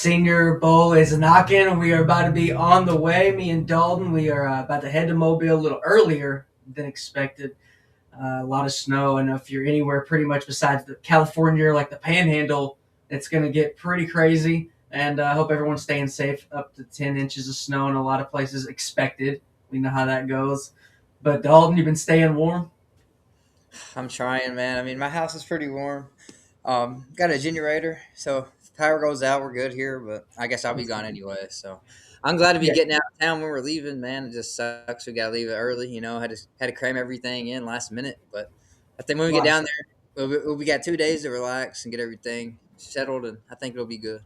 Senior Bowl is knocking. We are about to be on the way. Me and Dalton, we are about to head to Mobile a little earlier than expected. A lot of snow, and if you're anywhere pretty much besides the California or like the Panhandle, it's going to get pretty crazy. And I hope everyone's staying safe. Up to 10 inches of snow in a lot of places expected. We know how that goes. But Dalton, you've been staying warm. I'm trying, man. I mean, my house is pretty warm. Got a generator, so if power goes out, we're good here. But I guess I'll be gone anyway. So I'm glad to be Yeah, getting out of town when we're leaving, man. It just sucks. We gotta leave it early. Had to cram everything in last minute. But I think when we get lots. down there, we got 2 days to relax and get everything settled, and I think it'll be good.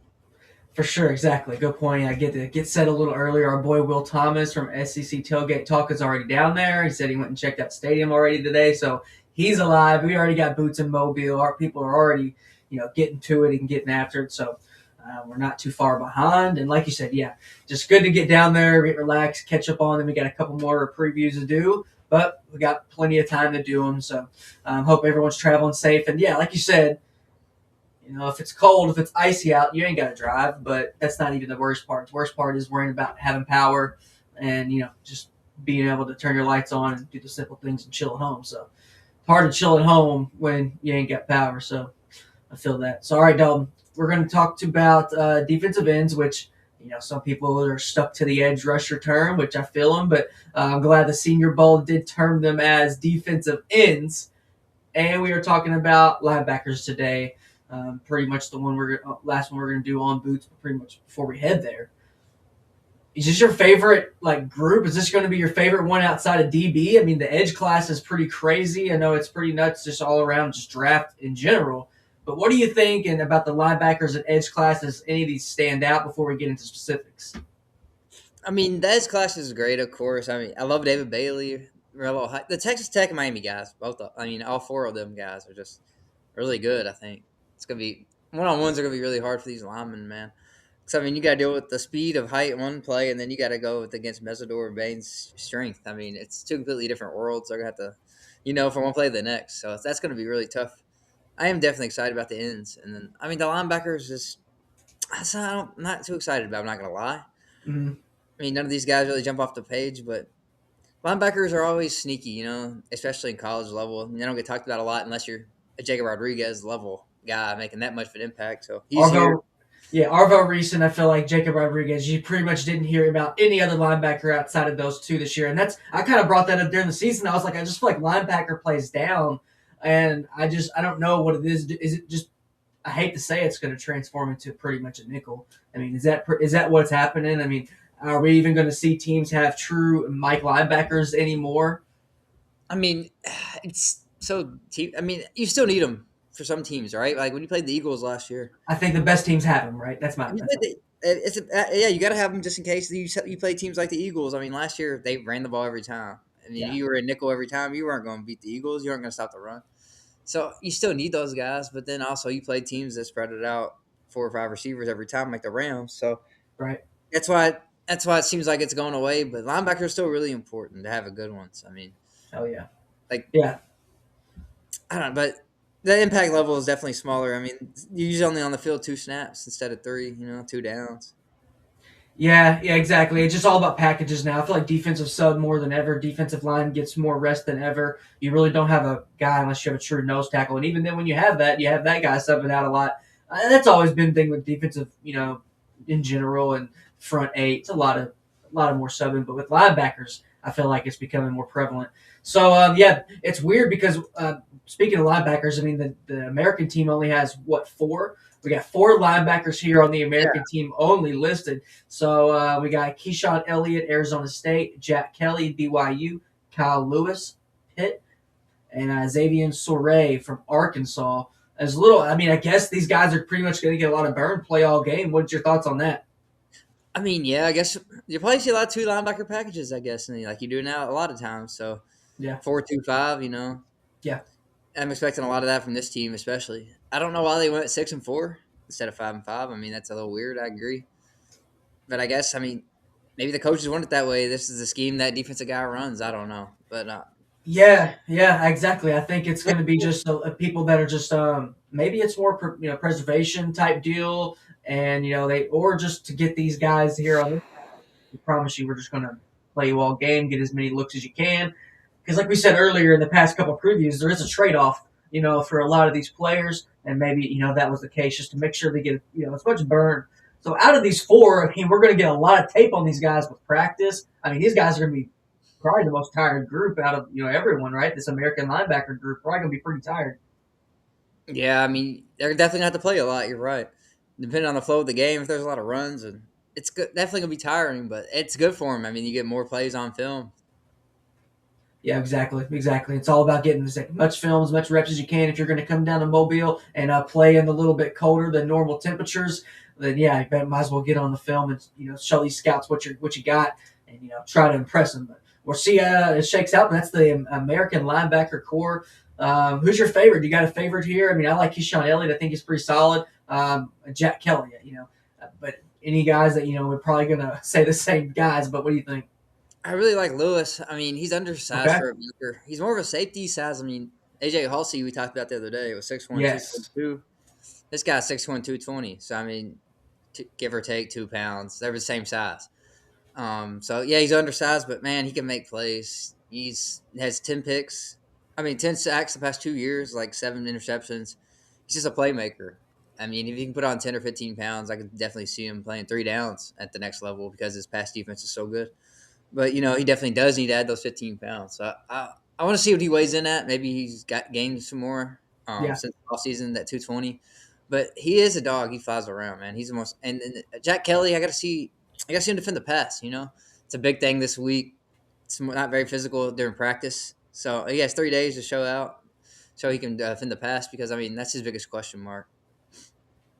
For sure, exactly. Good point. I get to get set a little earlier. Our boy Will Thomas from SEC Tailgate Talk is already down there. He said he went and checked out the stadium already today, so he's alive. We already got boots in Mobile. Our people are already, getting to it and getting after it. So we're not too far behind. And like you said, yeah, just good to get down there, get relaxed, catch up on them. We got a couple more previews to do, but we got plenty of time to do them. So hope everyone's traveling safe. And yeah, like you said, if it's cold, if it's icy out, you ain't got to drive, but that's not even the worst part. The worst part is worrying about having power and, just being able to turn your lights on and do the simple things and chill at home. So it's hard to chill at home when you ain't got power. So I feel that. So, all right, Dalton, we're going to talk about defensive ends, which, some people are stuck to the edge rusher term, which I feel them, but I'm glad the Senior Bowl did term them as defensive ends. And we are talking about linebackers today. Pretty much the last one we're gonna do on boots, but pretty much before we head there. Is this your favorite group? Is this going to be your favorite one outside of DB? I mean, the edge class is pretty crazy. I know it's pretty nuts, just all around, just draft in general. But what do you think and about the linebackers and edge class? Does any of these stand out before we get into specifics? I mean, that class is great, of course. I mean, I love David Bailey. The Texas Tech and Miami guys, all four of them guys are just really good. I think it's gonna be one-on-ones are gonna be really hard for these linemen, man. Because I mean, you got to deal with the speed of height in one play, and then you got to go against Mesidor and Bain's strength. I mean, it's two completely different worlds. They're gonna have to, from one play to the next. So that's gonna be really tough. I am definitely excited about the ends, and then I mean the linebackers is I'm not too excited about. I'm not gonna lie. Mm-hmm. I mean, none of these guys really jump off the page, but linebackers are always sneaky, especially in college level. They don't get talked about a lot unless you're a Jacob Rodriguez level guy making that much of an impact. So he's here. Arvo, yeah, Arvo Reese, I feel like Jacob Rodriguez. You pretty much didn't hear about any other linebacker outside of those two this year, and I kind of brought that up during the season. I was like, I just feel like linebacker plays down, and I don't know what it is. Is it just I hate to say it's going to transform into pretty much a nickel. I mean, is that what's happening? I mean, are we even going to see teams have true Mike linebackers anymore? I mean, it's so. I mean, you still need them for some teams, right? Like when you played the Eagles last year, I think the best teams have them, right? That's my. you That's played my yeah, you got to have them just in case you play teams like the Eagles. I mean, last year they ran the ball every time. I mean, yeah. you were a nickel every time. You weren't going to beat the Eagles. You weren't going to stop the run. So you still need those guys, but then also you play teams that spread it out 4 or 5 receivers every time, like the Rams. So Right. that's why it seems like it's going away. But linebackers are still really important to have a good ones. I mean, Hell yeah. like Yeah. I don't know, but the impact level is definitely smaller. I mean, you're usually only on the field 2 snaps instead of 3. 2 downs. Yeah, exactly. It's just all about packages now. I feel like defensive sub more than ever. Defensive line gets more rest than ever. You really don't have a guy unless you have a true nose tackle. And even then, when you have that, you have that guy subbing out a lot. That's always been the thing with defensive, in general and front eight. It's a lot of more subbing. But with linebackers, I feel like it's becoming more prevalent. So yeah, it's weird because speaking of linebackers, I mean the American team only has what, four? We got four linebackers here on the American team only listed. So we got Keyshaun Elliott, Arizona State, Jack Kelly, BYU, Kyle Lewis, Pitt, and Xavian Sorey from Arkansas. As little, I mean, I guess these guys are pretty much going to get a lot of burn play all game. What's your thoughts on that? I mean, yeah, I guess you probably see a lot of 2 linebacker packages. I guess, and like you do now a lot of times. So Yeah, 4-2-5. yeah, I'm expecting a lot of that from this team, especially. I don't know why they went 6-4 instead of 5-5. I mean, that's a little weird. I agree, but I guess maybe the coaches want it that way. This is the scheme that defensive guy runs. I don't know, but yeah, exactly. I think it's going to be just people that are just maybe it's more preservation type deal, and they or just to get these guys here on this. We promise you, we're just going to play you all game, get as many looks as you can. Because, like we said earlier in the past couple of previews, there is a trade off, for a lot of these players, and maybe that was the case just to make sure they get as much burn. So out of these four, I mean, we're going to get a lot of tape on these guys with practice. I mean, these guys are going to be probably the most tired group out of everyone, right? This American linebacker group probably going to be pretty tired. Yeah, I mean, they're definitely gonna have to play a lot. You're right. Depending on the flow of the game, if there's a lot of runs, and it's good, definitely gonna be tiring, but it's good for them. I mean, you get more plays on film. Yeah, exactly, exactly. It's all about getting as much film, as much reps as you can. If you're going to come down to Mobile and play in a little bit colder than normal temperatures, then yeah, you might as well get on the film and show these scouts what you got, and try to impress them. But we'll see how it shakes out. But that's the American linebacker core. Who's your favorite? You got a favorite here? I mean, I like Keyshaun Elliott. I think he's pretty solid. Jack Kelly, but any guys that we're probably going to say the same guys. But what do you think? I really like Lewis. I mean, he's undersized Okay. for a backer. He's more of a safety size. I mean, AJ Halsey, we talked about the other day, was 6'1", Yes. 222. This guy's 6'1", 220. So, I mean, give or take 2 pounds. They're the same size. So yeah, he's undersized, but man, he can make plays. Has 10 picks. I mean, 10 sacks the past 2 years, like 7 interceptions. He's just a playmaker. I mean, if he can put on 10 or 15 pounds, I could definitely see him playing 3 downs at the next level because his pass defense is so good. But he definitely does need to add those 15 pounds. So I want to see what he weighs in at. Maybe he's got gained some more Yeah. since off season, that 220. But he is a dog. He flies around, man. He's the most. And Jack Kelly, I got to see him defend the pass. It's a big thing this week. It's not very physical during practice, so he has 3 days to show out, so he can defend the pass. Because I mean, that's his biggest question mark.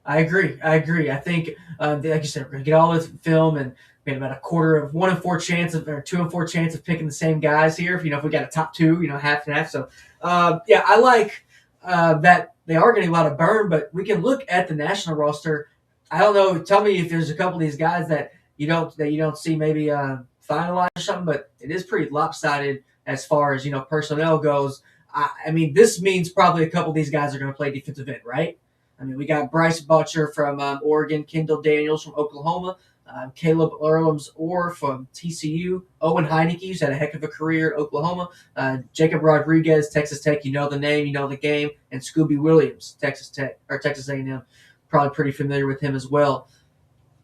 I agree. I agree. I think, like you said, we're going to get all this film, and we had about a quarter of 1 in 4 chance of, or 2 in 4 chance of picking the same guys here. If we got a top two, half and half. So, yeah, I like that they are getting a lot of burn, but we can look at the national roster. I don't know. Tell me if there's a couple of these guys that you don't see maybe finalized or something, but it is pretty lopsided as far as personnel goes. I mean, this means probably a couple of these guys are going to play defensive end, right? I mean, we got Bryce Boettcher from Oregon, Kendal Daniels from Oklahoma, Kaleb Elarms-Orr from TCU, Owen Heinecke, who's had a heck of a career at Oklahoma, Jacob Rodriguez, Texas Tech, you know the name, you know the game, and Scooby Williams, Texas Tech or Texas A&M, probably pretty familiar with him as well.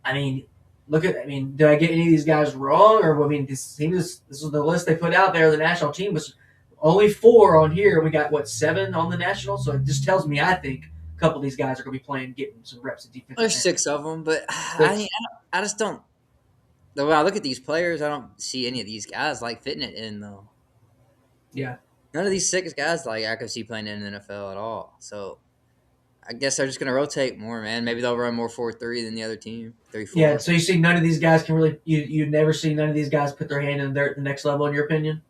I mean, did I get any of these guys wrong, or I mean, this was the list they put out there. The national team was only 4 on here. We got 7 on the national, so it just tells me I think a couple of these guys are going to be getting some reps at defensive There's end. 6 of them, but Six. I just don't. The way I look at these players, I don't see any of these guys like fitting it in though. Yeah. None of these 6 guys like I could see playing in the NFL at all. So I guess they're just gonna rotate more, man. Maybe they'll run more 4-3 than the other team, 3-4. Yeah, so you see none of these guys can really you never see none of these guys put their hand in the next level in your opinion?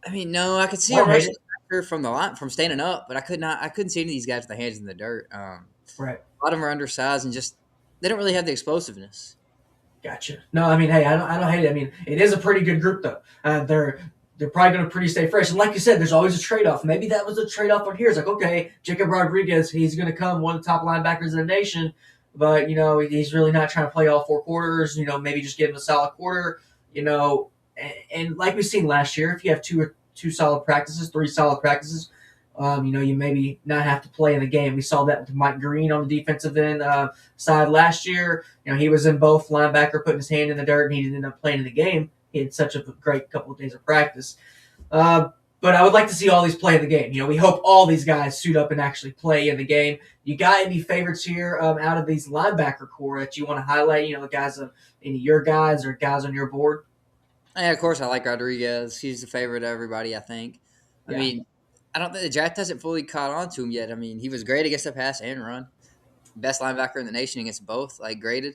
I mean, no, I could see I a don't hate rushing it. factor from the line from standing up, but I couldn't see any of these guys with their hands in the dirt. Right. A lot of them are undersized and just they don't really have the explosiveness. Gotcha. No, I mean, hey, I don't hate it. I mean, it is a pretty good group though. They're probably going to pretty stay fresh. And like you said, there's always a trade off. Maybe that was a trade off on here. It's like, okay, Jacob Rodriguez, he's going to come one of the top linebackers in the nation, but he's really not trying to play all 4 quarters. Maybe just give him a solid quarter. And like we've seen last year, if you have two solid practices, 3 solid practices, you maybe not have to play in the game. We saw that with Mike Green on the defensive end side last year. He was in both linebacker, putting his hand in the dirt, and he didn't end up playing in the game. He had such a great couple of days of practice. But I would like to see all these play in the game. We hope all these guys suit up and actually play in the game. You got any favorites here out of these linebacker core that you want to highlight? The guys, any of your guys or guys on your board? Yeah, of course I like Rodriguez. He's the favorite of everybody, I think. I Yeah. mean, I don't think the draft hasn't fully caught on to him yet. I mean, he was great against the pass and run. Best linebacker in the nation against both, like graded.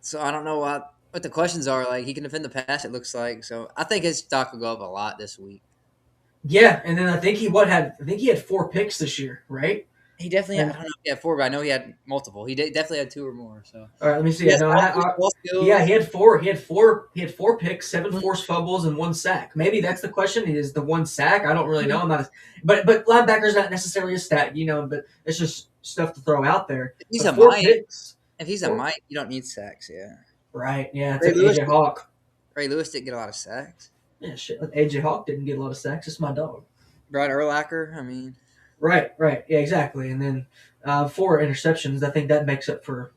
So I don't know what the questions are. Like he can defend the pass, it looks like. So I think his stock will go up a lot this week. Yeah, and then I think he had 4 picks this year, right? He definitely had, And I don't know if he had 4, but I know he had multiple. He definitely had 2 or more. So all right, let me see. he has No, ball yeah, skills. he had 4. He had 4 picks, 7 forced fumbles, and 1 sack. Maybe that's the question: is the 1 sack? I don't really know. I'm not, but linebacker's not necessarily a stat, but it's just stuff to throw out there. He's But a 4 mind. picks. If he's a Or, Mike, you don't need sacks. Yeah. right. Yeah, it's Ray like Lewis. AJ Hawk. Ray Lewis didn't get a lot of sacks. Yeah, shit. AJ Hawk didn't get a lot of sacks. It's my dog. Brian Urlacher. I mean, Right, right. Yeah, exactly. And then 4 interceptions. I think that makes up for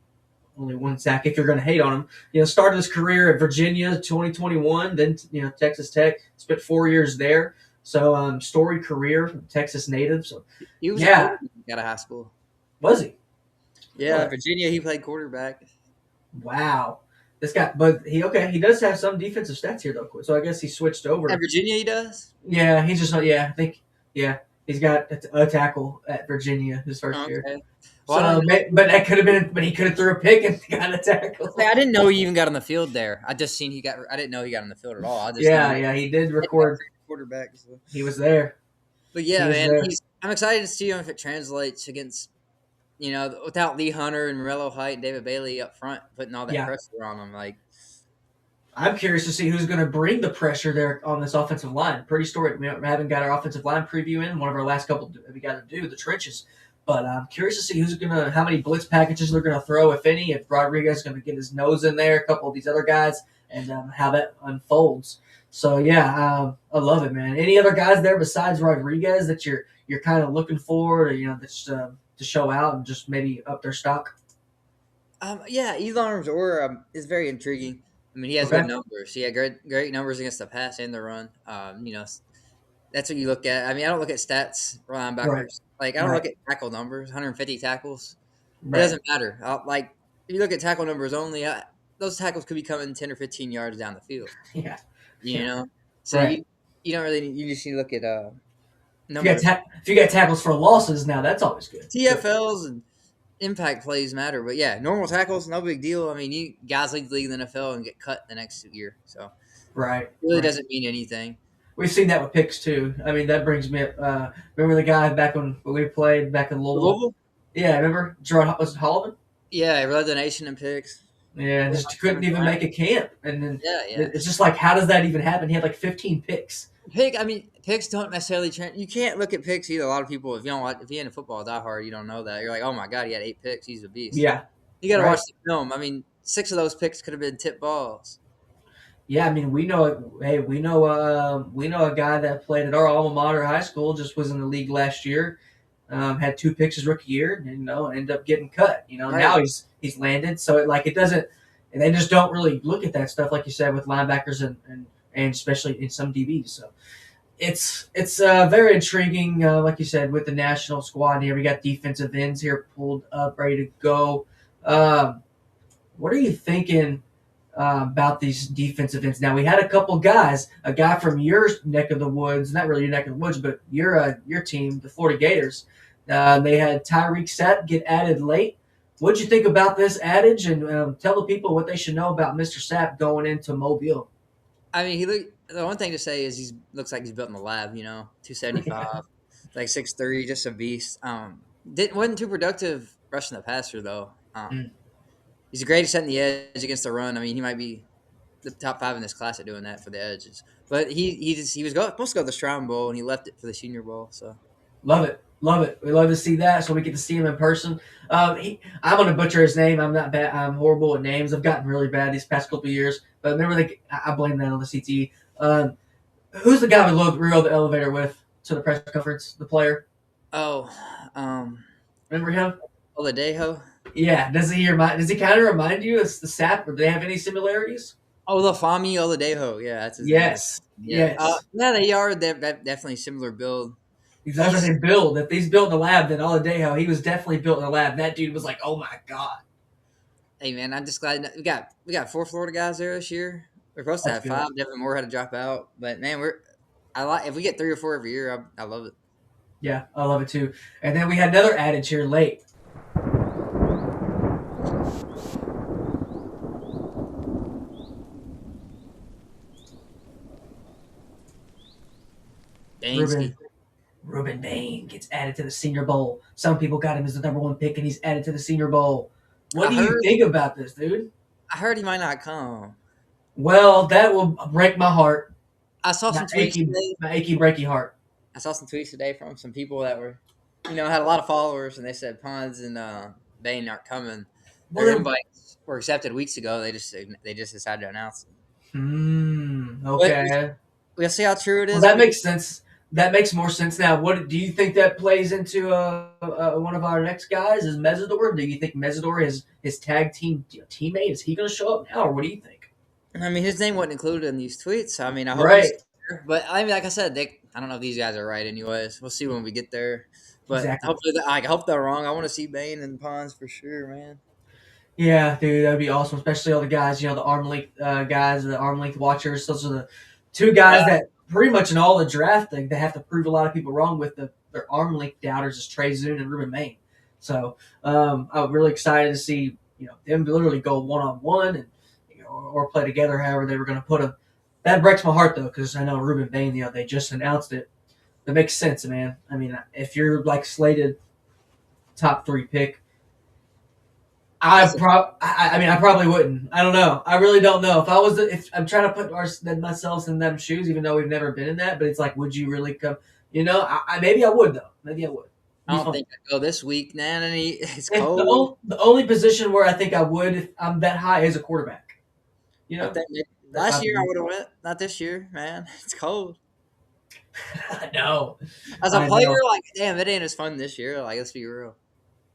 only 1 sack if you're going to hate on him. Started his career at Virginia 2021, then Texas Tech. Spent 4 years there. So storied career, Texas native. So he was a yeah, quarterback out of high school. was he? Yeah, Really? Virginia. He played quarterback. Wow. This guy, but he does have some defensive stats here though. So I guess he switched At over. Virginia, he does. Yeah, he's just I think he's got a tackle at Virginia his first year. Okay. Well, I So, don't know. but that could have been, but he could have threw a pick and got a tackle. I didn't know he even got on the field there. I just seen he got. I didn't know he got on the field at all. I just Yeah, knew yeah, he did record. quarterback. So. He was there. But He yeah, was man, there. I'm excited to see him if it translates against without Lee Hunter and Morello Height and David Bailey up front, putting all that Yeah, pressure on him. Like, I'm curious to see who's going to bring the pressure there on this offensive line. Pretty story. We haven't got our offensive line preview in. One of our last couple we got to do the trenches. But I'm curious to see how many blitz packages they're going to throw, if any. If Rodriguez is going to get his nose in there, a couple of these other guys, and how that unfolds. So yeah, I love it, man. Any other guys there besides Rodriguez that you're kind of looking for, that's to show out and just maybe up their stock? yeah, Elarms-Orr is very intriguing. I mean, he has Okay, good numbers. He had great numbers against the pass and the run. That's what you look at. I mean, I don't look at stats for right, linebackers. Like, I don't right, look at tackle numbers. 150 tackles. It right. doesn't matter. Like, if you look at tackle numbers only, those tackles could be coming 10 or 15 yards down the field. Yeah, You yeah, know, so right. you don't really you just need to look at If you got numbers. if you got tackles for losses, now that's always good. But TFLs and impact plays matter, but yeah, normal tackles no big deal. I mean, you guys lead the league in the NFL and get cut the next year, so it right, really right. doesn't mean anything. We've seen that with picks too. I mean, that brings me up. Remember the guy back when we played back in Louisville? Louisville, Yeah, remember Gerard was it Holloman? yeah, led the nation in picks. Yeah, just couldn't even make a camp, and then Yeah, yeah. it's just like, how does that even happen? He had like 15 picks. I mean, picks don't necessarily. You can't look at picks either. A lot of people, if you ain't a football diehard, you don't know that. You're like, oh my god, he had 8 picks. He's a beast. Yeah, You got to right. watch the film. I mean, 6 of those picks could have been tip balls. Yeah, I mean, we know. Hey, we know a guy that played at our alma mater, high school, just was in the league last year. Had 2 picks his rookie year, and ended up getting cut. Right. Now he's landed, so it doesn't, and they just don't really look at that stuff like you said with linebackers and especially in some DBs. So it's very intriguing, like you said, with the national squad here. We got defensive ends here pulled up, ready to go. Um, what are you thinking about these defensive ends? Now we had a couple guys, a guy from your neck of the woods, not really your neck of the woods, but your team, the Florida Gators. They had Tyreek Sapp get added late. What'd you think about this adage? And tell the people what they should know about Mr. Sapp going into Mobile. I mean, the one thing to say is he looks like he's built in the lab. 275, like 6'3", just a beast. Wasn't too productive rushing the passer though. Mm. He's great at setting the edge against the run. I mean, he might be the top 5 in this class at doing that for the edges. But he was supposed to go to the Shrine Bowl and he left it for the Senior Bowl. So Love it. Love it. We love to see that, so we get to see him in person. I'm going to butcher his name. I'm not bad. I'm horrible at names. I've gotten really bad these past couple of years. But remember, I blame that on the CTE. Who's the guy we rode the elevator with to the press conference? The player. oh, um, Remember him? Oladejo. Yeah. Does he kind of remind you of the Sap? Or do they have any similarities? Oh, Lafami Oladejo. Yeah, that's his name. Yes. Yeah. Yes. Yeah, they are. They're definitely similar build. Exactly. They build. If he's built in a lab, then Oladejo, he was definitely built in a lab. That dude was like, oh my god. Hey man, I'm just glad we got 4 Florida guys there this year. We're supposed to That's have good. 5. Devin Moore had to drop out, but man, I like if we get 3 or 4 every year. I love it. Yeah, I love it too. And then we had another adage here late. Dansky. Ruben Bain gets added to the Senior Bowl. Some people got him as the number 1 pick, and he's added to the Senior Bowl. What I do you heard think about this, dude? I heard he might not come. Well, that will break my heart. I saw some tweets today. My achy, breaky heart. I saw some tweets today from some people that were, had a lot of followers, and they said Pons and Bain aren't coming. Well, Their then, invites were accepted weeks ago. They just decided to announce it. But okay. we'll see how true it Well, is that when we get. makes sense. That makes more sense now. What do you think that plays into one of our next guys? Is Mesidor? Do you think Mesidor is his tag team teammate? Is he going to show up now, or what do you think? I mean, his name wasn't included in these tweets. I mean, I hope he's Right. there. But I mean, like I said, I don't know if these guys are right. Anyways, we'll see when we get there. But Exactly. hopefully, I hope they're wrong. I want to see Bane and Pons for sure, man. Yeah, dude, that'd be awesome. Especially all the guys, the arm length guys, the arm length watchers. Those are the two guys Uh, that pretty much in all the drafting they have to prove a lot of people wrong with. Their arm length doubters is Trey Zune and Ruben Maine. So I'm really excited to see them literally go one on one and or play together. However they were going to put them. That breaks my heart though because I know Ruben Maine. They just announced it. That makes sense, man. I mean, if you're like slated top three pick, that's a, I mean, I probably wouldn't. I don't know. I really don't know. If I'm trying to put myself in them shoes, even though we've never been in that, but it's like, would you really come? Maybe I would though. Maybe I would. I Be don't fun. think I go this week, man. And it's If cold. the only position where I think I would, if I'm that high, is a quarterback. I think That's my last year I position. would have went. Not this year, man. It's cold. I know. As a I player, know. like, damn, it ain't as fun this year. Like, let's be real.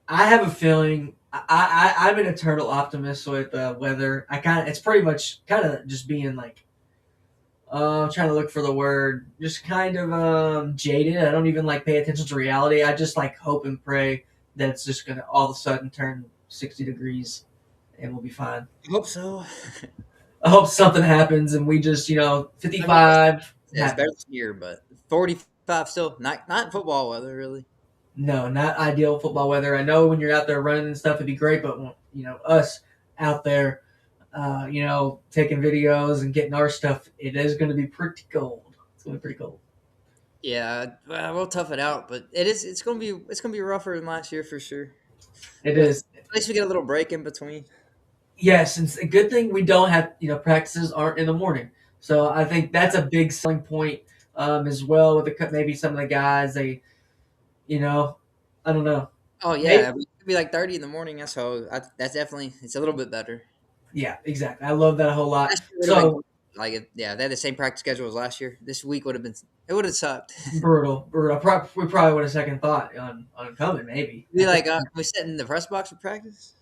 I have a feeling. I'm an eternal optimist with weather. It's pretty much kind of just being like I'm trying to look for the word. Just kind of jaded. I don't even like pay attention to reality. I just like hope and pray that it's just gonna all of a sudden turn 60 degrees and we'll be fine. I hope so. I hope something happens and we just I mean, 55 it's better happens. than here, but 45 still not football weather really. No, not ideal football weather. I know when you're out there running and stuff, it'd be great, but us out there, taking videos and getting our stuff, it is going to be pretty cold. It's going to be pretty cold. Yeah, well, we'll tough it out, but it is. It's gonna be rougher than last year for sure. It But is. at least we get a little break in between. Yes, and it's a good thing we don't have practices aren't in the morning. So I think that's a big selling point as well with maybe some of the guys you know I don't know. Oh Maybe, yeah, it could be like 30 in the morning. So that's definitely it's a little bit better. yeah, exactly. I love that a whole lot. Last year would have been So like yeah, they had the same practice schedule as last year. This week would have been it would have sucked. brutal, brutal. We probably would have second thought on coming maybe Be at this like, point. we sit in the press box for practice.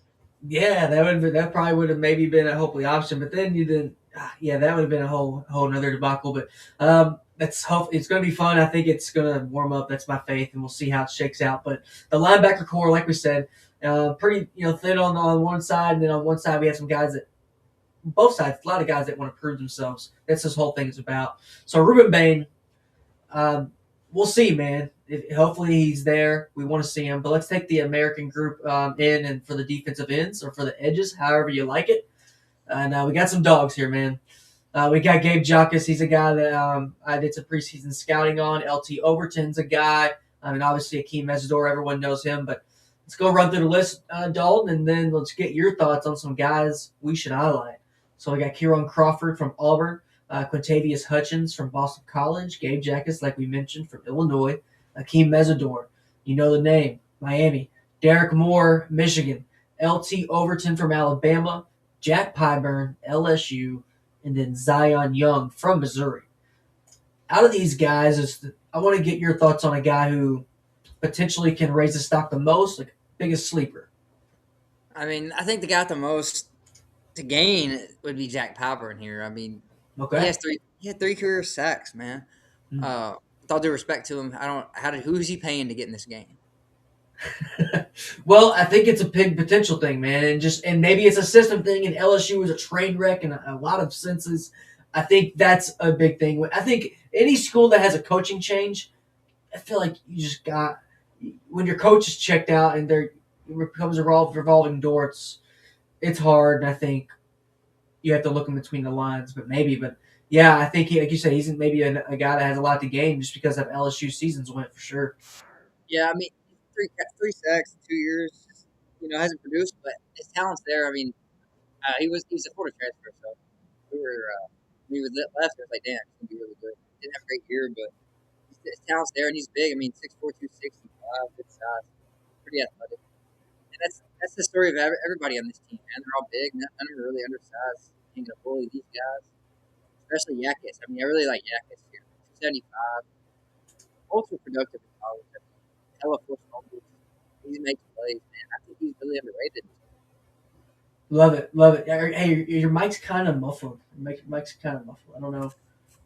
Yeah, that probably would have maybe been a hopefully option, but then you didn't. Yeah, that would have been a whole another debacle. But that's hope it's going to be fun. I think it's going to warm up. That's my faith, and we'll see how it shakes out. But the linebacker core, like we said, pretty thin on one side, and then on one side we have some guys that both sides, a lot of guys that want to prove themselves. That's this whole thing is about. So Ruben Bain, um, we'll see, man. Hopefully he's there. We want to see him. But let's take the American group in and for the defensive ends or for the edges, however you like it. And we got some dogs here, man. We got Gabe Jacas. He's a guy that I did some preseason scouting on. LT Overton's a guy. I mean, obviously Akheem Mesidor, everyone knows him. But let's go run through the list, Dalton, and then let's get your thoughts on some guys we should highlight. So we got Keyron Crawford from Auburn, Quintayvious Hutchins from Boston College, Gabe Jacas, like we mentioned, from Illinois, Akheem Mesidor, you know the name, Miami, Derrick Moore, Michigan, LT Overton from Alabama, Jack Pyburn, LSU, and then Zion Young from Missouri. Out of these guys, I want to get your thoughts on a guy who potentially can raise the stock the most, like biggest sleeper. I mean, I think the guy with the most to gain would be Jack Palmer in here. I mean, Okay. he had 3 career sacks, man. Hmm. With all due respect to him, I don't who's he paying to get in this game? Well, I think it's a big potential thing, man, and maybe it's a system thing. And LSU is a train wreck in a lot of senses. I think that's a big thing. I think any school that has a coaching change, I feel like you just got when your coach is checked out and there it becomes a revolving door. It's hard, and I think you have to look in between the lines. But yeah, I think like you said, he's maybe a guy that has a lot to gain just because of LSU seasons went for sure. Yeah, I mean, three sacks in 2 years. Hasn't produced, but his talent's there. I mean, he was a Florida transfer, so we were when he was left. I was like, damn, he's gonna be really good. Didn't have a great year, but his talent's there, and he's big. I mean, 6'4", 265, good size, pretty athletic. That's the story of everybody on this team, man. They're all big. None of them are really undersized. Ain't gonna bully these guys, especially Jacas. I mean, I really like Jacas here. 275, ultra productive in college. I mean, hella forced fumbles. He's making plays, man. I think he's really underrated. Love it, love it. Hey, your mic's kind of muffled. Mic's kind of muffled. I don't know.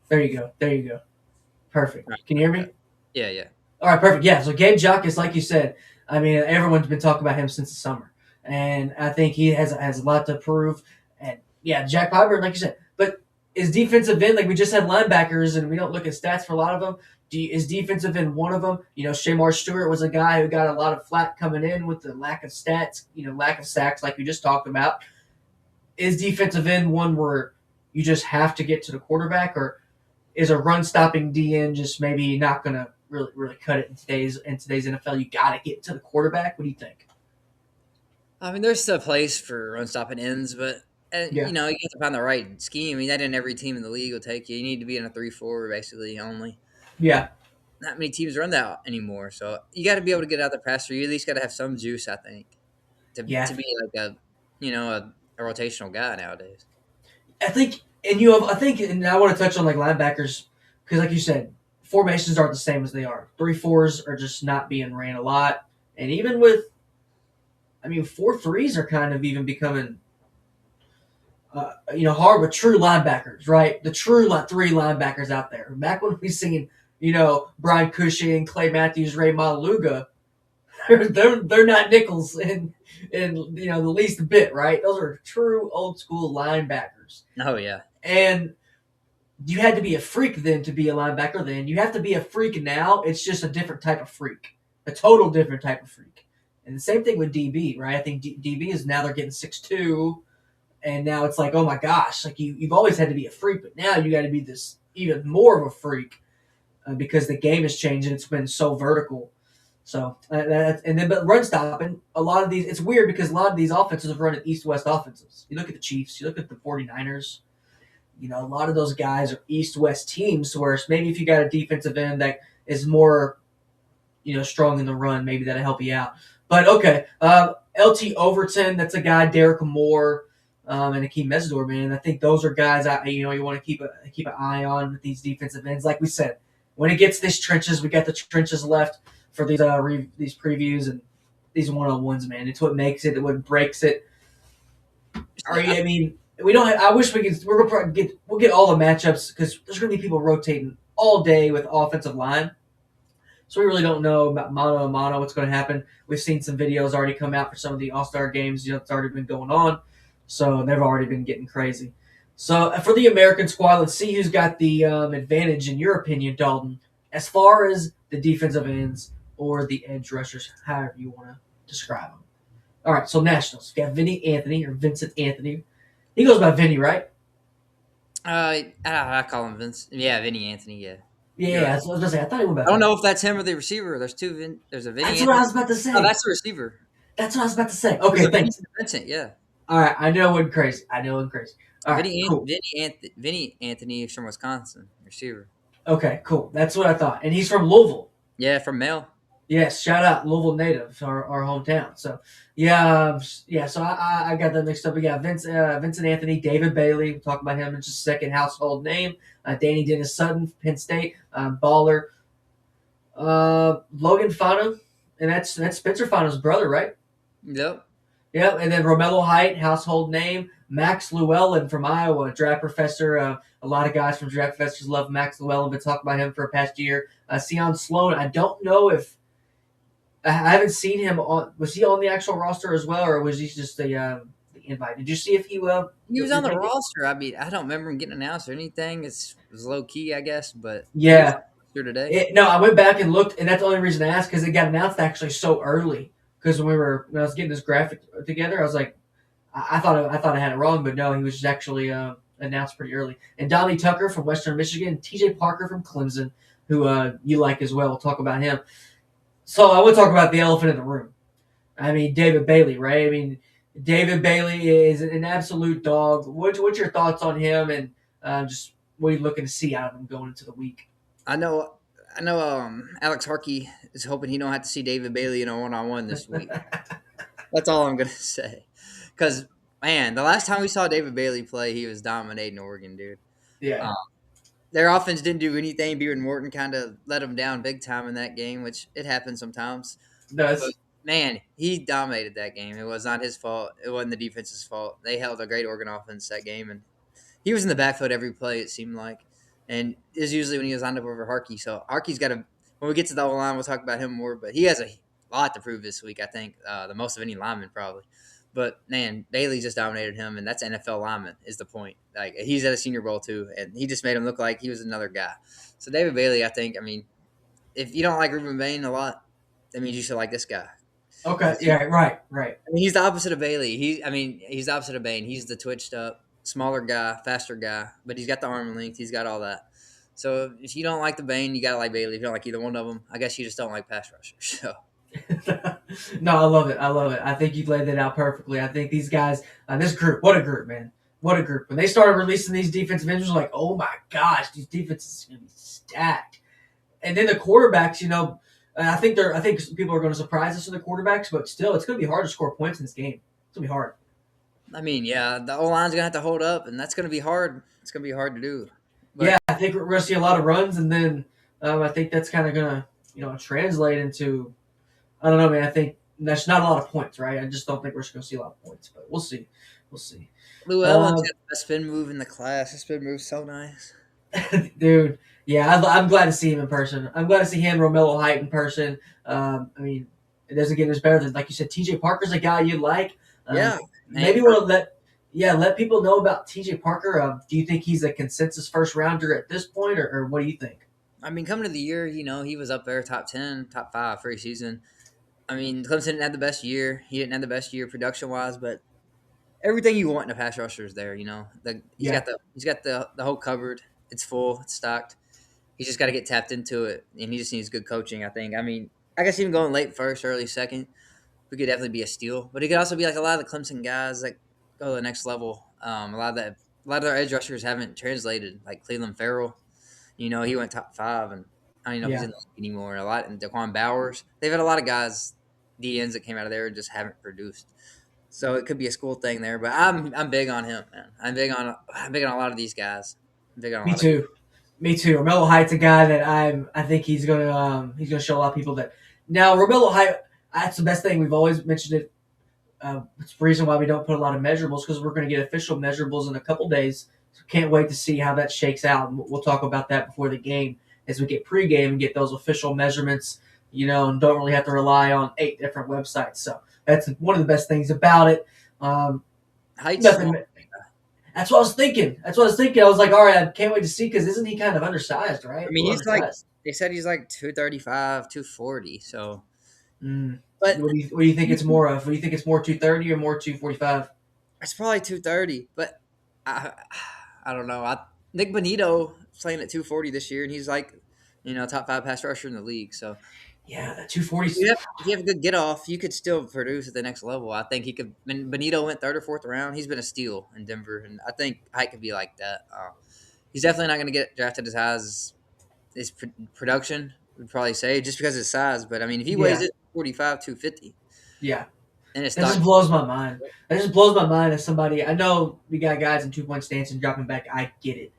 There you go. There you go. Perfect. Right. Can you hear Okay. me? Yeah, yeah. All right, perfect. Yeah, so Gabe Jacas, like you said, I mean, everyone's been talking about him since the summer, and I think he has a lot to prove. And yeah, Jack Piper, like you said, but is defensive end like we just had linebackers, and we don't look at stats for a lot of them. Is defensive end one of them? You know, Shamar Stewart was a guy who got a lot of flack coming in with the lack of stats, lack of sacks, like we just talked about. Is defensive end one where you just have to get to the quarterback, or is a run stopping DN just maybe not going to really cut it in today's NFL? You got to get to the quarterback. What do you think? I mean, there's still a place for run stopping ends, but Yeah, you have to find the right scheme. I mean, that in every team in the league will take you. You need to be in a 3-4 basically only. yeah, Not many teams run that anymore, so you got to be able to get out the passer. You at least got to have some juice, I think, yeah. to be like a rotational guy nowadays. I think, and you have, I think, and I want to touch on like linebackers because, like you said, formations aren't the same as they are. 3-4s are just not being ran a lot, and even with, I mean, 4-3s are kind of even becoming hard with true linebackers, right? The true three linebackers out there. Back when we seen, Brian Cushing, Clay Matthews, Ray Maluga, they're not nickels in the least bit, right? Those are true old school linebackers, Oh yeah, and you had to be a freak then to be a linebacker. Then you have to be a freak now. It's just a different type of freak, a total different type of freak. And the same thing with DB, right? I think DB is now they're getting 6'2", and now it's like, oh my gosh, like you've always had to be a freak, but now you got to be this even more of a freak because the game has changed and it's been so vertical. So and then but run stopping, a lot of these it's weird because a lot of these offenses have run at east-west offenses. You look at the Chiefs, you look at the 49ers, a lot of those guys are east-west teams, whereas maybe if you got a defensive end that is more, strong in the run, maybe that'll help you out. But okay, LT Overton, that's a guy, Derrick Moore, and Akheem Mesidor, man. I think those are guys you want to keep an eye on with these defensive ends. Like we said, when it gets these trenches, we got the trenches left for these previews and these one-on-ones, man. It's what makes it, what breaks it. I mean, we don't. I wish we could. We're gonna we'll get all the matchups because there's gonna be people rotating all day with offensive line. So we really don't know about mano a mano what's going to happen. We've seen some videos already come out for some of the All-Star games. It's already been going on, so they've already been getting crazy. So for the American squad, let's see who's got the advantage in your opinion, Dalton, as far as the defensive ends or the edge rushers, however you want to describe them. All right, so Nationals. We got Vinny Anthony or Vincent Anthony. He goes by Vinny, right? I call him Vince. Yeah, Vinny Anthony. Yeah, Yeah, you're right. that's what I was gonna say. I thought he went by I don't Vinny. know if that's him or the receiver. There's two. There's a Vinny That's what I Anthony. was about to Oh, say. that's the receiver. That's what I was about to say. There's Okay, a Vinny thanks. Vincent. Yeah, All right, I know it went crazy. All right, cool. Vinny Anthony is from Wisconsin, receiver. Okay, cool. That's what I thought. And he's from Louisville. Yeah, from Mel. Yes, shout out Louisville native, our hometown. So yeah, yeah. So I got that mixed up. We got Vincent Anthony, David Bailey. We'll talk about him in just a second. Household name. Danny Dennis Sutton, Penn State, baller. Logan Fano, and that's Spencer Fano's brother, right? Yep. Yeah, and then Romello Height, household name. Max Llewellyn from Iowa, draft professor. A lot of guys from draft professors love Max Llewellyn. Been talking about him for a past year. Sion Sloan, I don't know if I haven't seen him on. Was he on the actual roster as well, or was he just the invite? Did you see if he He was on the make it? roster. I mean, I don't remember him getting announced or anything. It was low key, I guess, but he was on Yeah. the roster today. No, I went back and looked, and that's the only reason I asked because it got announced actually so early. Because when I was getting this graphic together, I was like, I thought I had it wrong, but no, he was actually announced pretty early. And Donnie Tucker from Western Michigan, T.J. Parker from Clemson, who you like as well. We'll talk about him. So I want to talk about the elephant in the room. I mean, David Bailey, right? I mean, David Bailey is an absolute dog. What's your thoughts on him, and just what are you looking to see out of him going into the week? I know. I know. Alex Harkey is hoping he don't have to see David Bailey in a one-on-one this week. That's all I'm gonna say. Because man, the last time we saw David Bailey play, he was dominating Oregon, dude. Yeah, Um, their offense didn't do anything. Beard Morton kind of let them down big time in that game, which it happens sometimes. But does. man, he dominated that game. It was not his fault. It wasn't the defense's fault. They held a great Oregon offense that game, and he was in the backfield every play. It seemed like, and is usually when he was lined up over Harkey. So Harkey's got to. When we get to the O line, we'll talk about him more. But he has a lot to prove this week. I think the most of any lineman probably. But man, Bailey just dominated him, and that's NFL lineman is the point. Like he's at a Senior Bowl too, and he just made him look like he was another guy. So David Bailey, I think. I mean, if you don't like Ruben Bain a lot, that means you should like this guy. Okay, yeah, right, right. I mean, he's the opposite of Bailey. He's the opposite of Bain. He's the twitched up, smaller guy, faster guy, but he's got the arm length. He's got all that. So if you don't like the Bain, you gotta like Bailey. If you don't like either one of them, I guess you just don't like pass rushers. So No, I love it. I love it. I think you laid that out perfectly. I think these guys, this group, what a group, man. What a group. When they started releasing these defensive ends, like, oh my gosh, these defenses are going to be stacked. And then the quarterbacks, I think people are going to surprise us with the quarterbacks, but still, it's going to be hard to score points in this game. It's going to be hard. I mean, yeah, the O line's gonna have to hold up, and that's gonna be hard. It's gonna be hard to do. But Yeah, I think we're going to see a lot of runs, and then I think that's kind of going to, translate into, I don't know, man. I think that's not a lot of points, right? I just don't think we're just going to see a lot of points, but we'll see. We'll see. Lou Ellen's Um, got the best spin move in the class. His spin move's so nice. Dude, yeah, I'm glad to see him in person. I'm glad to see him, Romello Height in person. I mean, it doesn't get much better than, like you said, TJ Parker's a guy you like. Yeah, Maybe we'll let people know about TJ Parker. Do you think he's a consensus first rounder at this point, or what do you think? I mean, coming to the year, he was up there, top 10, top 5 for a season. I mean, Clemson didn't have the best year. He didn't have the best year production wise, but everything you want in a pass rusher is there. He's Yeah, got the whole cupboard. It's full. It's stocked. He's just got to get tapped into it, and he just needs good coaching. I think. I mean, I guess even going late first, early second, we could definitely be a steal. But it could also be like a lot of the Clemson guys that go to the next level. A lot of their edge rushers haven't translated, like Cleveland Farrell. He went top 5, and I don't know if he's yeah. in the league anymore. A lot, and Daquan Bowers. They've had a lot of guys, DNs that came out of there and just haven't produced. So it could be a school thing there, but I'm big on him, man. I'm big on a lot of these guys. I'm big on a Me lot of. too. Me too. Romello Height's a guy that I think he's gonna show a lot of people that now Romello Height. That's the best thing. We've always mentioned it. It's the reason why we don't put a lot of measurables because we're going to get official measurables in a couple days. So can't wait to see how that shakes out. And we'll talk about that before the game as we get pregame and get those official measurements. And don't really have to rely on 8 different websites. So that's one of the best things about it. Height's Nothing. small. That's what I was thinking. I was like, all right, I can't wait to see because isn't he kind of undersized, right? I A mean, little he's like undersized. they said he's like 235, 240. So, Mm. but What do you think it's more of? What do you think it's more 230 or more 245? it's probably 230. But I, I don't know. Nick Bonito playing at 240 this year, and he's like, top 5 pass rusher in the league. So Yeah, that 240. if you have a good get off, you could still produce at the next level. I think he could. When Bonito went 3rd or 4th round, he's been a steal in Denver, and I think Height could be like that. He's definitely not going to get drafted as high as his production would probably say, just because of his size. But I mean, if he weighs Yeah, it 45, 250, yeah. and it's That just stock, blows my mind. That just blows my mind as somebody. I know we got guys in 2 point stance and dropping back. I get it,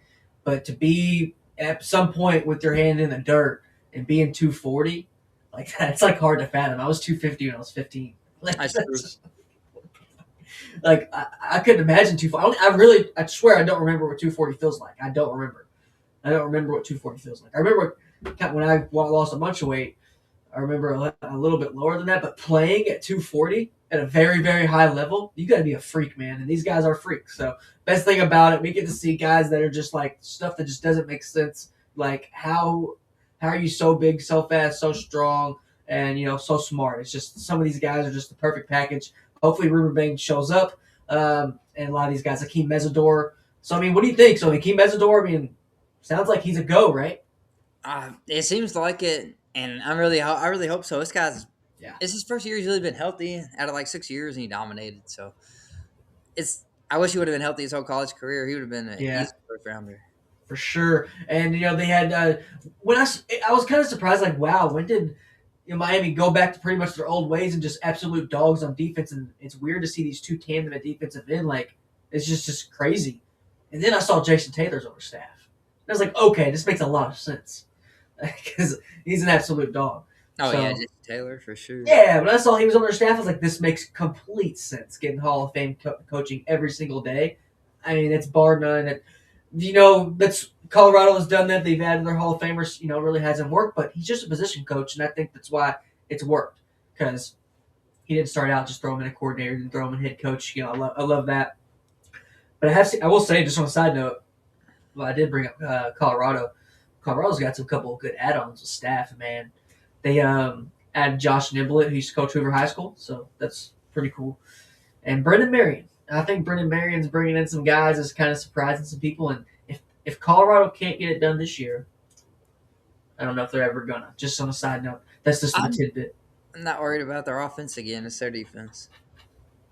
but to be at some point with your hand in the dirt and being 240, like that's like hard to fathom. I was 250 when I was 15. Like, that's true. like I couldn't imagine 240. I swear I don't remember what 240 feels like. I don't remember. I don't remember what 240 feels like. I remember when I lost a bunch of weight. I remember a little bit lower than that, but playing at 240 at a very, very high level, you got to be a freak, man. And these guys are freaks. So, best thing about it, we get to see guys that are just like stuff that just doesn't make sense. Like, how are you so big, so fast, so strong, and, so smart? It's just some of these guys are just the perfect package. Hopefully, Ruben Banks shows up. And a lot of these guys, Akheem Mesidor. So, I mean, what do you think? So, Akheem Mesidor, I mean, sounds like he's a go, right? It seems like it, and I really hope so. This guy's Yeah. it's his first year. He's really been healthy out of like 6 years, and he dominated. So it's I wish he would have been healthy his whole college career. He would have been an Yeah. easy 1st rounder. For sure. And they had when I was kind of surprised, like, wow, when did Miami go back to pretty much their old ways and just absolute dogs on defense. And it's weird to see these two tandem at defensive end. Like, it's just crazy. And then I saw Jason Taylor's on staff. I was like, okay, this makes a lot of sense because he's an absolute dog. Oh yeah, So Jason Taylor for sure. yeah, when I saw he was on their staff, I was like, this makes complete sense. Getting Hall of Fame coaching every single day. I mean, it's bar none. That's Colorado has done that. They've added their Hall of Famers. Really hasn't worked, but he's just a position coach, and I think that's why it's worked because he didn't start out just throw him in a coordinator, didn't throw him in head coach. I love that. But I will say, just on a side note, well, I did bring up Colorado. Colorado's got some couple of good add-ons with staff, man. They added Josh Niblett, who used to coach Hoover High School, so that's pretty cool. And Brendan Marion. I think Brendan Marion's bringing in some guys that's kind of surprising some people. And if Colorado can't get it done this year, I don't know if they're ever gonna. Just on a side note, that's just a tidbit. I'm not worried about their offense again. It's their defense.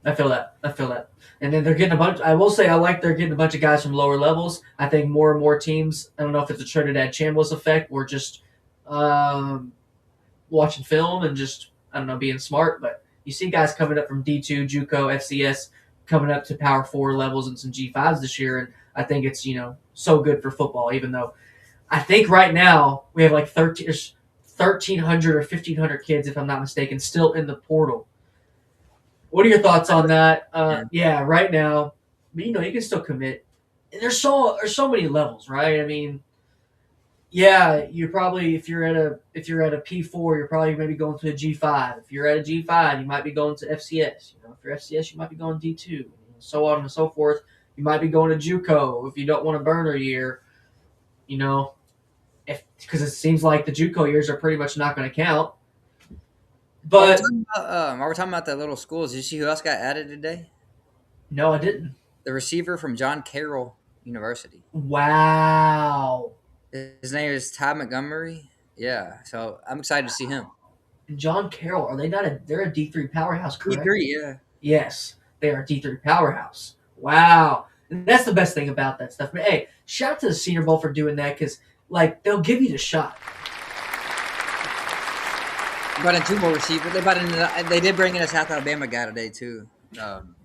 I feel that. And then they're getting a bunch. I will say I like they're getting a bunch of guys from lower levels. I think more and more teams. I don't know if it's a Trinidad Chambliss effect or just watching film and just being smart. But you see guys coming up from D2, JUCO, FCS, coming up to Power 4 levels and some G5s this year, and I think it's so good for football. Even though I think right now we have like 1,300 or 1,500 kids, if I'm not mistaken, still in the portal. What are your thoughts on that? Yeah, right now, but you can still commit. And there's so many levels, right? I mean, yeah, you're probably if you're at a P4, you're probably maybe going to a G5. If you're at a G5, you might be going to FCS. If you're FCS, you might be going D2, so on and so forth. You might be going to JUCO if you don't want to burn a year. Because it seems like the JUCO years are pretty much not going to count. But while we're talking about the little schools, did you see who else got added today? No, I didn't. The receiver from John Carroll University. Wow. His name is Ty Montgomery. Yeah, so I'm excited to see him. And John Carroll, are they not they're a D3 powerhouse, correct? D3, yeah. Yes, they are a D3 powerhouse. Wow. And that's the best thing about that stuff. But hey, shout out to the Senior Bowl for doing that because, they'll give you the shot. Brought in two more receivers. They did bring in a South Alabama guy today, too.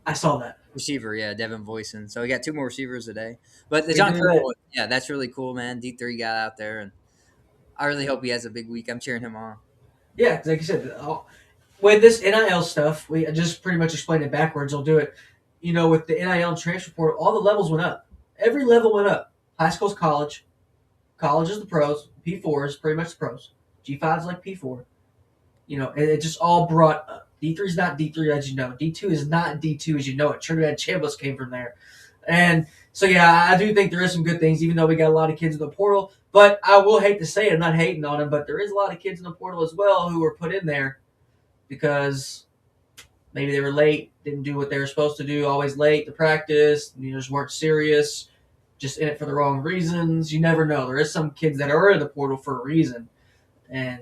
I saw that. Receiver, yeah, Devin Voisin. So we got two more receivers today. But the John Carroll, yeah, that's really cool, man. D3 guy out there, and I really hope he has a big week. I'm cheering him on. Yeah, like you said, with this NIL stuff, we just pretty much explained it backwards. I'll do it. With the NIL and transfer portal, all the levels went up. Every level went up. High school's college. College is the pros. P4 is pretty much the pros. G5 is like P4. It just all brought up. D3 is not D3 as you know. D2 is not D2 as you know it. Trinidad Chambliss came from there. And so, yeah, I do think there is some good things, even though we got a lot of kids in the portal. But I will hate to say it, I'm not hating on them, but there is a lot of kids in the portal as well who were put in there because maybe they were late, didn't do what they were supposed to do, always late to practice, just weren't serious, just in it for the wrong reasons. You never know. There is some kids that are in the portal for a reason and,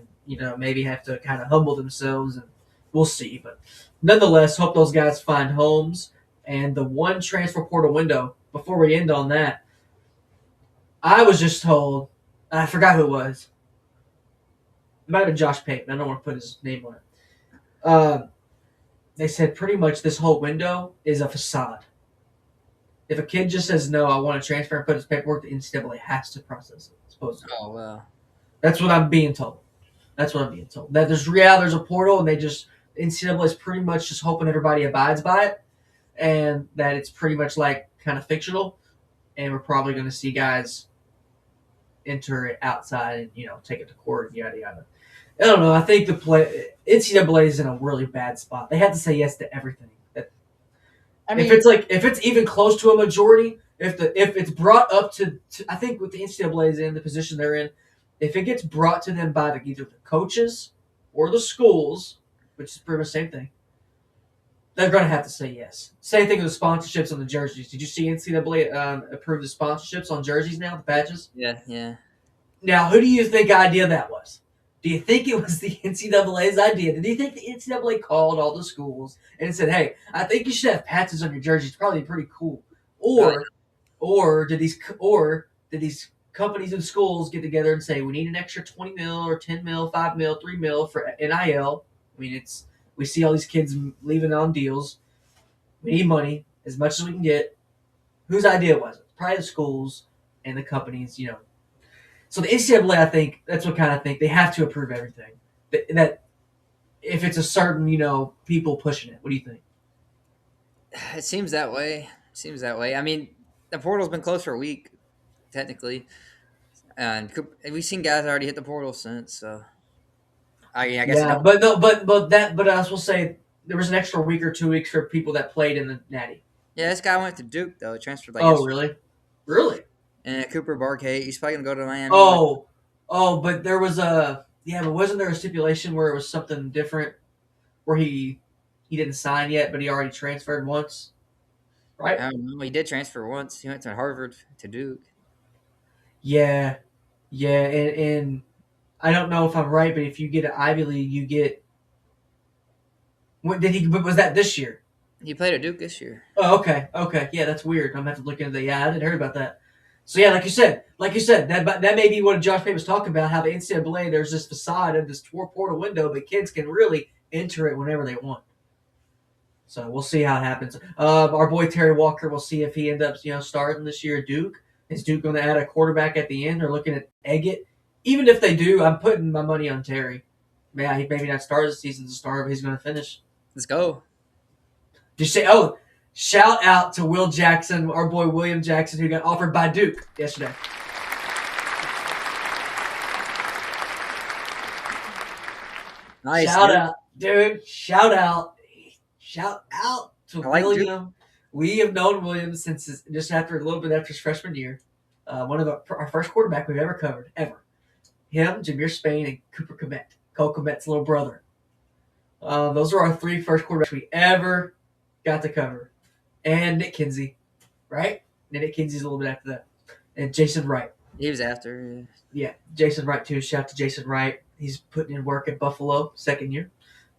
maybe have to kind of humble themselves, and we'll see. But nonetheless, hope those guys find homes. And the one transfer portal window, before we end on that, I was just told, I forgot who it was. It might have been Josh Payton. I don't want to put his name on it. They said pretty much this whole window is a facade. If a kid just says, no, I want to transfer and put his paperwork, the NCAA has to process it. Supposedly. Oh, wow. That's what I'm being told. That there's a portal, and NCAA is pretty much just hoping everybody abides by it, and that it's pretty much like kind of fictional, and we're probably going to see guys enter it outside and take it to court and yada yada. I don't know. I think the NCAA is in a really bad spot. They have to say yes to everything. If it's even close to a majority, if it's brought up to I think with the NCAA is in the position they're in, if it gets brought to them by either the coaches or the schools, which is pretty much the same thing, they're going to have to say yes. Same thing with the sponsorships on the jerseys. Did you see NCAA approve the sponsorships on jerseys now, the badges? Yeah. Now, who do you think idea that was? Do you think it was the NCAA's idea? Do you think the NCAA called all the schools and said, hey, I think you should have patches on your jerseys. It's probably pretty cool. Or did these companies and schools get together and say we need an extra 20 mil or 10 mil, 5 mil, 3 mil for NIL. I mean, it's we see all these kids leaving on deals. We need money as much as we can get. Whose idea was it? Probably the schools and the companies, you know. So the NCAA, I think that's what kind of think they have to approve everything. That if it's a certain, you know, people pushing it. What do you think? It seems that way. Seems that way. I mean, the portal's been closed for a week, technically, and we've seen guys already hit the portal since. So I guess it Yeah, don't. but no, but I will say there was an extra week or 2 weeks for people that played in the Natty. Yeah, this guy went to Duke though. He transferred like Oh, yesterday. really? Really? And Cooper Barkay, he's probably gonna go to Miami. Like, Oh, but there was a yeah, but wasn't there a stipulation where it was something different where he didn't sign yet, but he already transferred once, right? I don't know. He did transfer once. He went to Harvard to Duke. Yeah, yeah, and I don't know if I'm right, but if you get an Ivy League, you get what did he? But was that this year? He played at Duke this year. Oh, okay, okay, yeah, that's weird. I'm gonna have to look into that. Yeah, I didn't hear about that. So yeah, like you said, that may be what Josh Payne was talking about. How the NCAA there's this facade of this portal window, but kids can really enter it whenever they want. So we'll see how it happens. Our boy Terry Walker, we'll see if he ends up, you know, starting this year at Duke. Is Duke going to add a quarterback at the end? Or looking at Elliott? Even if they do, I'm putting my money on Terry. Yeah, he maybe not start the season to start, but he's going to finish. Let's go. Just say, oh, shout out to Will Jackson, our boy William Jackson, who got offered by Duke yesterday. Nice. Shout Dude. out, dude. Shout out to I like William. We have known William since just after a little bit after his freshman year. One of our first quarterback we've ever covered, ever. Him, Jameer Spain, and Cooper Komet. Cole Komet's little brother. Those are our three first quarterbacks we ever got to cover. And Nick Kinsey, right? And Nick Kinsey's a little bit after that. And Jason Wright. He was after. Yeah, Jason Wright too. Shout out to Jason Wright. He's putting in work at Buffalo, second year.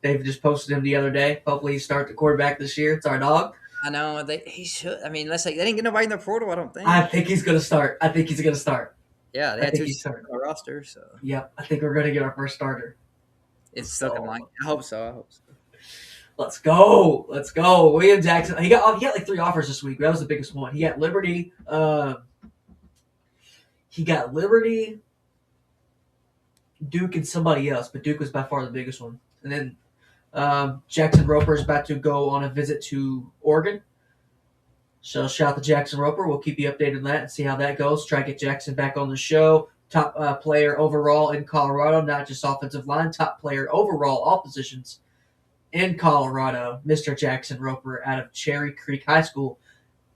David just posted him the other day. Hopefully he starts the quarterback this year. It's our dog. I know he should. I mean, let's say they didn't get nobody in the portal. I don't think. I think he's going to start. Yeah, they I had think two he's starting. on the roster, so Yep, I think we're going to get our first starter. it's looking like. I hope so. Let's go. William Jackson. He got like 3 offers this week. That was the biggest one. He got Liberty. Duke, and somebody else, but Duke was by far the biggest one. And then Jackson Roper is about to go on a visit to Oregon. So shout out to Jackson Roper. We'll keep you updated on that and see how that goes. Try to get Jackson back on the show. Top player overall in Colorado, not just offensive line. Top player overall, all positions in Colorado. Mr. Jackson Roper out of Cherry Creek High School.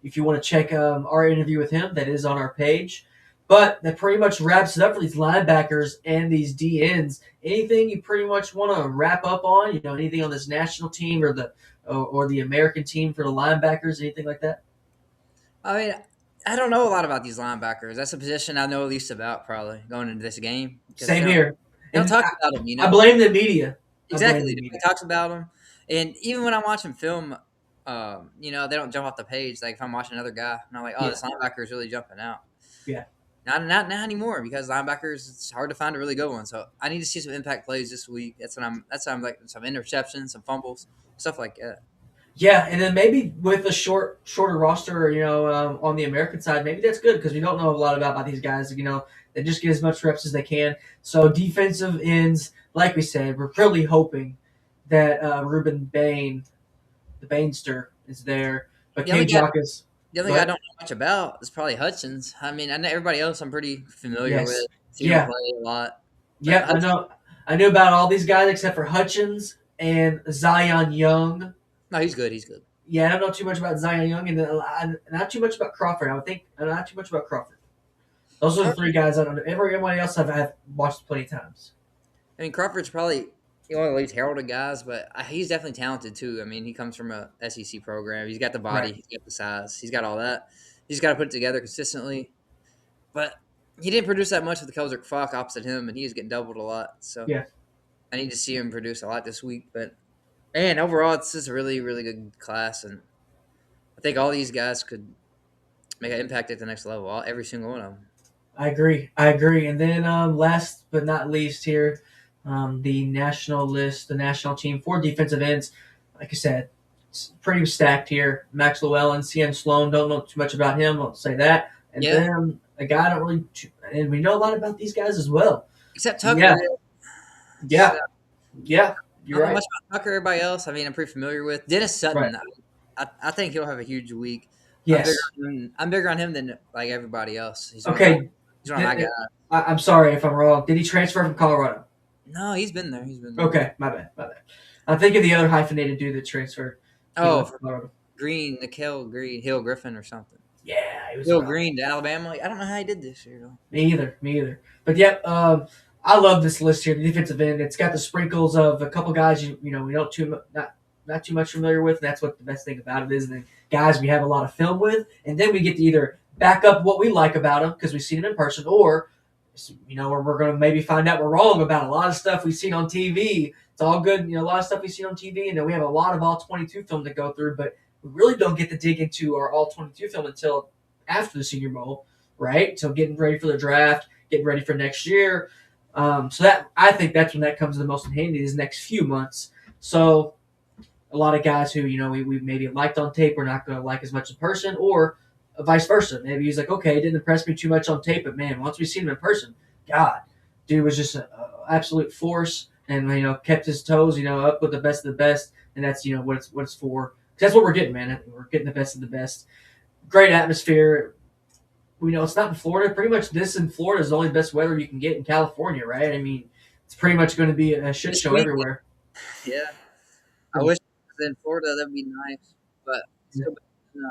If you want to check our interview with him, that is on our page. But that pretty much wraps it up for these linebackers and these DNs. Anything you pretty much want to wrap up on? You know, anything on this national team or the American team for the linebackers? Anything like that? I mean, I don't know a lot about these linebackers. That's a position I know least about probably going into this game. Same here. They don't And talk about them, you know. I blame the media. Exactly. He talks about them, and even when I'm watching film, you know, they don't jump off the page. Like if I'm watching another guy, and I'm like, oh, this linebacker is really jumping out. Yeah. Not anymore because linebackers it's hard to find a really good one. So I need to see some impact plays this week. That's what I'm like some interceptions, some fumbles, stuff like that. Yeah, and then maybe with a shorter roster, you know, on the American side, maybe that's good because we don't know a lot about these guys. You know, they just get as much reps as they can. So defensive ends, like we said, we're really hoping that Ruben Bain, the Bainster, is there. But Jacas. The only guy I don't know much about is probably Hutchins. I mean, I know everybody else I'm pretty familiar with. Seen him play a lot. Yeah, I know. I knew about all these guys except for Hutchins and Zion Young. No, he's good. He's good. Yeah, I don't know too much about Zion Young and not too much about Crawford. I would think not too much about Crawford. Those are the 3 guys I don't know. Everybody else I've watched plenty of times. I mean, Crawford's probably one of the least heralded guys, but he's definitely talented too. I mean, he comes from a SEC program. He's got the body, He's got the size, he's got all that. He's got to put it together consistently. But he didn't produce that much with the Kelzer Falk opposite him, and he was getting doubled a lot. So yeah, I need to see him produce a lot this week. But man, overall, it's just a really, really good class, and I think all these guys could make an impact at the next level. Every single one of them. I agree. I agree. And then last but not least here, the national list, the national team for defensive ends. Like I said, it's pretty stacked here. Max Llewellyn, CM Sloan. Don't know too much about him. I'll say that. And Yeah, then a guy I don't really, and we know a lot about these guys as well. except Yeah, Tucker. Just, yeah, yeah. I You're don't know right. much about Tucker. Everybody else, I mean, I'm pretty familiar with Dennis Right. Sutton. I think he'll have a huge week. Yes. I'm bigger on him than like everybody else. Okay. He's one of my guys. I'm sorry if I'm wrong. Did he transfer from Colorado? No, he's been there. He's been there. Okay, my bad, my bad. I'm thinking the other hyphenated dude that transferred. He Oh, left from Colorado. Green, Nikhil Green, Hill Griffin or something. Yeah, he was Hill around. Green to Alabama. I don't know how he did this year though. Me either. Me either. But yep, I love this list here. The defensive end. It's got the sprinkles of a couple guys you know we don't not too much familiar with. And that's what the best thing about it is. And then guys we have a lot of film with, and then we get to either back up what we like about them because we've seen them in person, or or we're going to maybe find out we're wrong about a lot of stuff we've seen on TV. It's all good, a lot of stuff we've seen on TV, and then we have a lot of all 22 film to go through, but we really don't get to dig into our all 22 film until after the Senior Bowl, right? So getting ready for the draft, getting ready for next year. So that I think that's when that comes the most in handy is next few months. So a lot of guys who we maybe liked on tape we're not going to like as much in person, or vice versa. Maybe he's like, okay, it didn't impress me too much on tape, but man, once we see him in person, God, dude was just an absolute force, and kept his toes up with the best of the best, and that's what it's for. 'Cause that's what we're getting, man. We're getting the best of the best. Great atmosphere. We know it's not in Florida. Pretty much this in Florida is the only best weather you can get in California, right? I mean, it's pretty much going to be a shit This show week, everywhere. yeah. I wish it was in Florida. That'd be nice, but still, no.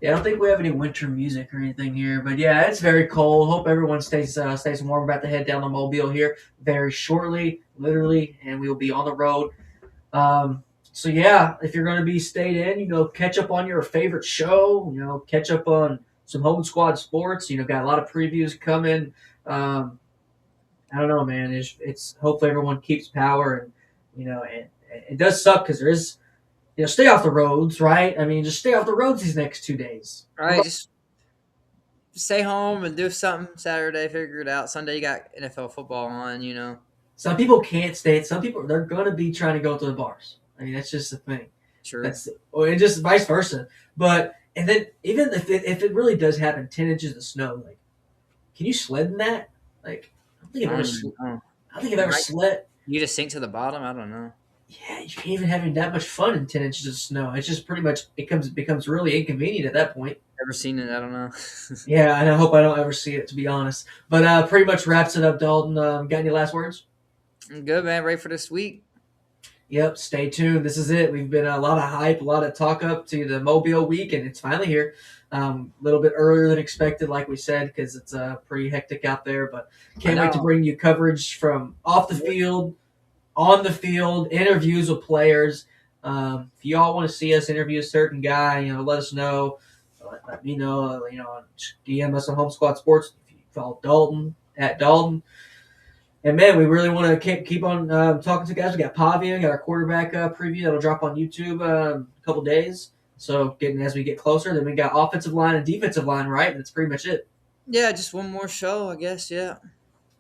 Yeah, I don't think we have any winter music or anything here, but yeah, it's very cold. Hope everyone stays warm. We're about to head down to Mobile here very shortly, literally, and we will be on the road. So yeah, if you're going to be stayed in, catch up on your favorite show. Catch up on some home squad sports. Got a lot of previews coming. Um, I don't know, man. It's hopefully everyone keeps power, and it does suck because there is stay off the roads, right? I mean, just stay off the roads these next 2 days. All right, just stay home and do something Saturday. Figure it out. Sunday you got NFL football on. Some people can't stay. Some people they're gonna be trying to go to the bars. I mean, that's just the thing. True. Or and just vice versa. But and then even if it really does happen, 10 inches of snow, like, can you sled in that? Like, I don't think I've I ever. don't even know. I don't think I've ever Right? sled. You just sink to the bottom. I don't know. Yeah, you can't even having that much fun in 10 inches of snow. It's just pretty much it becomes really inconvenient at that point. Ever seen it? I don't know. Yeah, and I hope I don't ever see it, to be honest. But pretty much wraps it up, Dalton. Got any last words? I'm good, man. Ready for this week? Yep, stay tuned. This is it. We've been a lot of hype, a lot of talk up to the Mobile week, and it's finally here. A little bit earlier than expected, like we said, because it's pretty hectic out there. But I can't wait to know. bring you coverage from off the field, on the field, interviews with players. If you all want to see us interview a certain guy, let us know. Let me know. DM us on Home Squad Sports. If you follow Dalton at Dalton. And man, we really want to keep on talking to guys. We got Pavia, got our quarterback preview that'll drop on YouTube a couple days. So getting as we get closer, then we got offensive line and defensive line, right? And that's pretty much it. Yeah, just one more show, I guess. Yeah.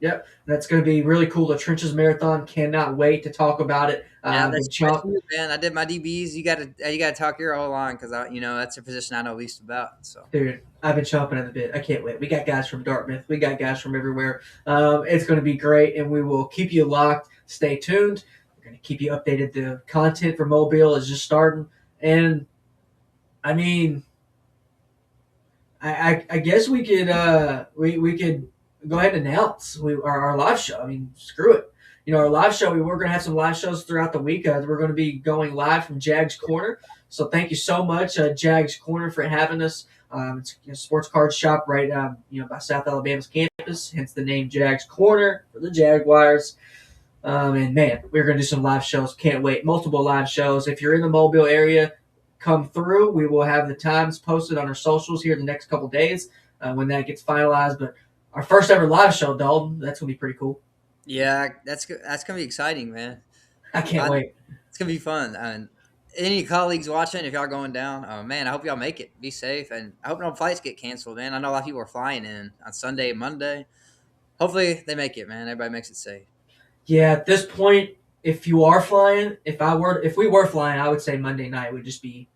Yep, that's going to be really cool. The Trenches Marathon, cannot wait to talk about it. Now Big that's chomp, you, man. I did my DBs. You gotta talk your whole line because that's a position I know least about. So dude. I've been chomping at the bit. I can't wait. We got guys from Dartmouth. We got guys from everywhere. It's going to be great, and we will keep you locked. Stay tuned. We're going to keep you updated. The content for Mobile is just starting, and I mean, I guess we could we could go ahead and announce our live show. I mean, screw it. Our live show. We're going to have some live shows throughout the week. We're going to be going live from Jags Corner. So thank you so much, Jags Corner, for having us. It's a sports card shop right by South Alabama's campus. Hence the name Jags Corner for the Jaguars. And man, we're going to do some live shows. Can't wait. Multiple live shows. If you're in the Mobile area, come through. We will have the times posted on our socials here the next couple days when that gets finalized. But our first ever live show, Dalton, that's going to be pretty cool. yeah, that's gonna be exciting, man. I can't I, wait. it's gonna be fun, and any colleagues watching, if y'all going down, oh man, I hope y'all make it. Be safe, and I hope no flights get canceled, man. I know a lot of people are flying in on Sunday, Monday. Hopefully they make it, man. Everybody makes it safe. Yeah, at this point, if you are flying, if we were flying, I would say Monday night would just be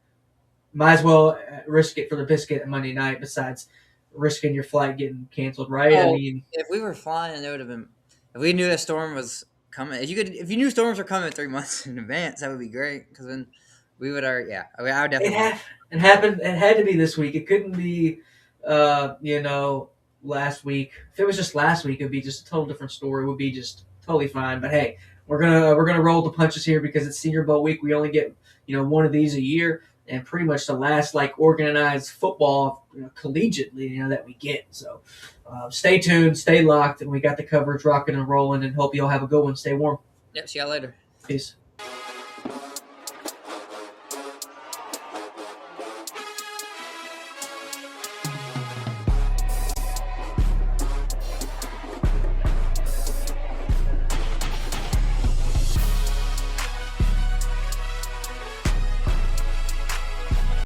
might as well risk it for the biscuit Monday night. Besides risking your flight getting canceled, right? I Oh, mean, if we were flying, it would have been. If we knew a storm was coming, if you knew storms were coming 3 months in advance, that would be great. Because then we would already, yeah, I would it definitely be. ha- it happened. It had to be this week. It couldn't be, you know, last week. If it was just last week, it'd be just a total different story. It would be just totally fine. But hey, we're gonna roll the punches here because it's Senior Bowl week. We only get one of these a year, and pretty much the last like organized football collegiately that we get. So stay tuned, stay locked, and we got the coverage rocking and rolling. And hope you all have a good one. Stay warm. Yep. See y'all later. Peace.